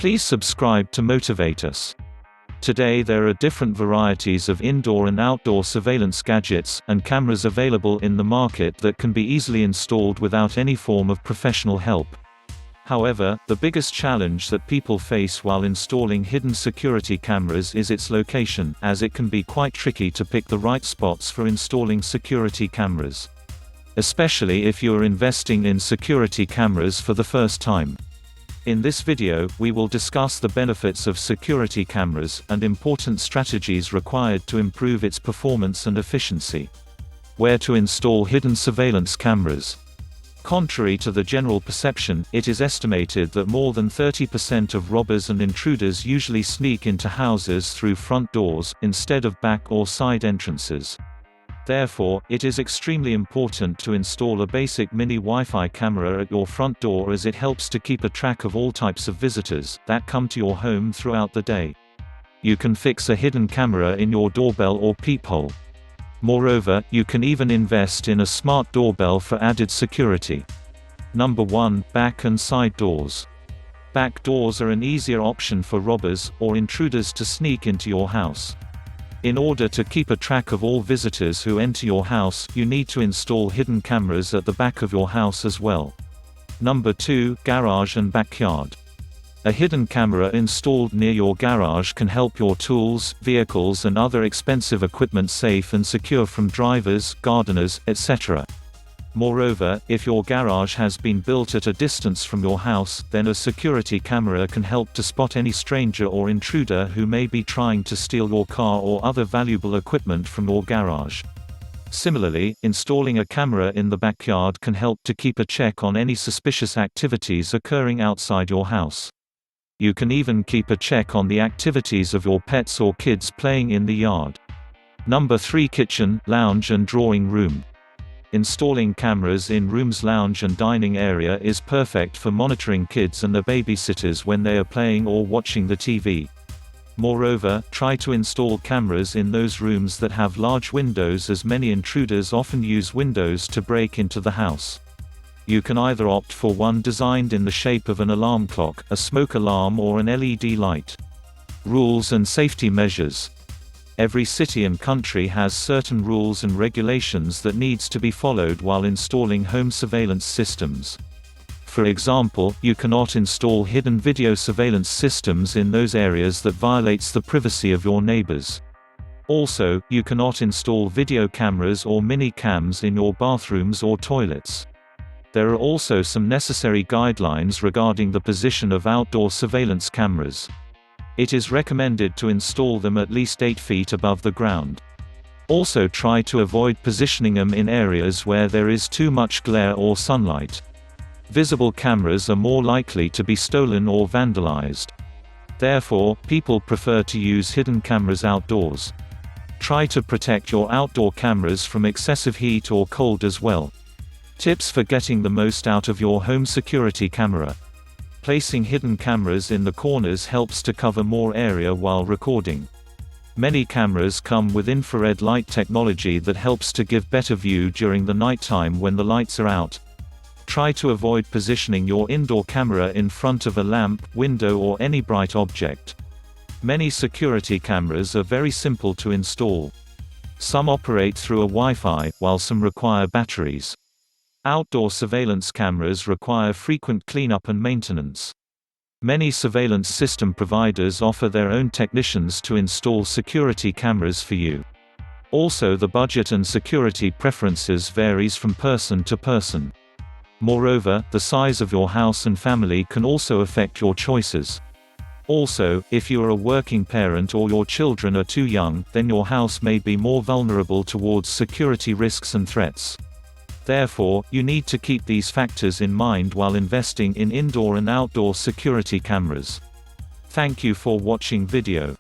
Please subscribe to motivate us. Today there are different varieties of indoor and outdoor surveillance gadgets and cameras available in the market that can be easily installed without any form of professional help. However, the biggest challenge that people face while installing hidden security cameras is its location, as it can be quite tricky to pick the right spots for installing security cameras. Especially if you are investing in security cameras for the first time. In this video, we will discuss the benefits of security cameras, and important strategies required to improve its performance and efficiency. Where to install hidden surveillance cameras. Contrary to the general perception, it is estimated that more than 30% of robbers and intruders usually sneak into houses through front doors, instead of back or side entrances. Therefore, it is extremely important to install a basic mini Wi-Fi camera at your front door, as it helps to keep a track of all types of visitors that come to your home throughout the day. You can fix a hidden camera in your doorbell or peephole. Moreover, you can even invest in a smart doorbell for added security. Number 1. Back and side doors. Back doors are an easier option for robbers or intruders to sneak into your house. In order to keep a track of all visitors who enter your house, you need to install hidden cameras at the back of your house as well. Number 2. Garage and backyard. A hidden camera installed near your garage can help your tools, vehicles and other expensive equipment safe and secure from drivers, gardeners, etc. Moreover, if your garage has been built at a distance from your house, then a security camera can help to spot any stranger or intruder who may be trying to steal your car or other valuable equipment from your garage. Similarly, installing a camera in the backyard can help to keep a check on any suspicious activities occurring outside your house. You can even keep a check on the activities of your pets or kids playing in the yard. Number 3. Kitchen, lounge and drawing room. Installing cameras in rooms, lounge and dining area is perfect for monitoring kids and their babysitters when they are playing or watching the TV. Moreover, try to install cameras in those rooms that have large windows, as many intruders often use windows to break into the house. You can either opt for one designed in the shape of an alarm clock, a smoke alarm or an LED light. Rules and safety measures. Every city and country has certain rules and regulations that needs to be followed while installing home surveillance systems. For example, you cannot install hidden video surveillance systems in those areas that violates the privacy of your neighbors. Also, you cannot install video cameras or mini cams in your bathrooms or toilets. There are also some necessary guidelines regarding the position of outdoor surveillance cameras. It is recommended to install them at least 8 feet above the ground. Also try to avoid positioning them in areas where there is too much glare or sunlight. Visible cameras are more likely to be stolen or vandalized. Therefore, people prefer to use hidden cameras outdoors. Try to protect your outdoor cameras from excessive heat or cold as well. Tips for getting the most out of your home security camera. Placing hidden cameras in the corners helps to cover more area while recording. Many cameras come with infrared light technology that helps to give better view during the nighttime when the lights are out. Try to avoid positioning your indoor camera in front of a lamp, window or any bright object. Many security cameras are very simple to install. Some operate through a Wi-Fi, while some require batteries. Outdoor surveillance cameras require frequent cleanup and maintenance. Many surveillance system providers offer their own technicians to install security cameras for you. Also, the budget and security preferences varies from person to person. Moreover, the size of your house and family can also affect your choices. Also, if you are a working parent or your children are too young, then your house may be more vulnerable towards security risks and threats. Therefore, you need to keep these factors in mind while investing in indoor and outdoor security cameras. Thank you for watching video.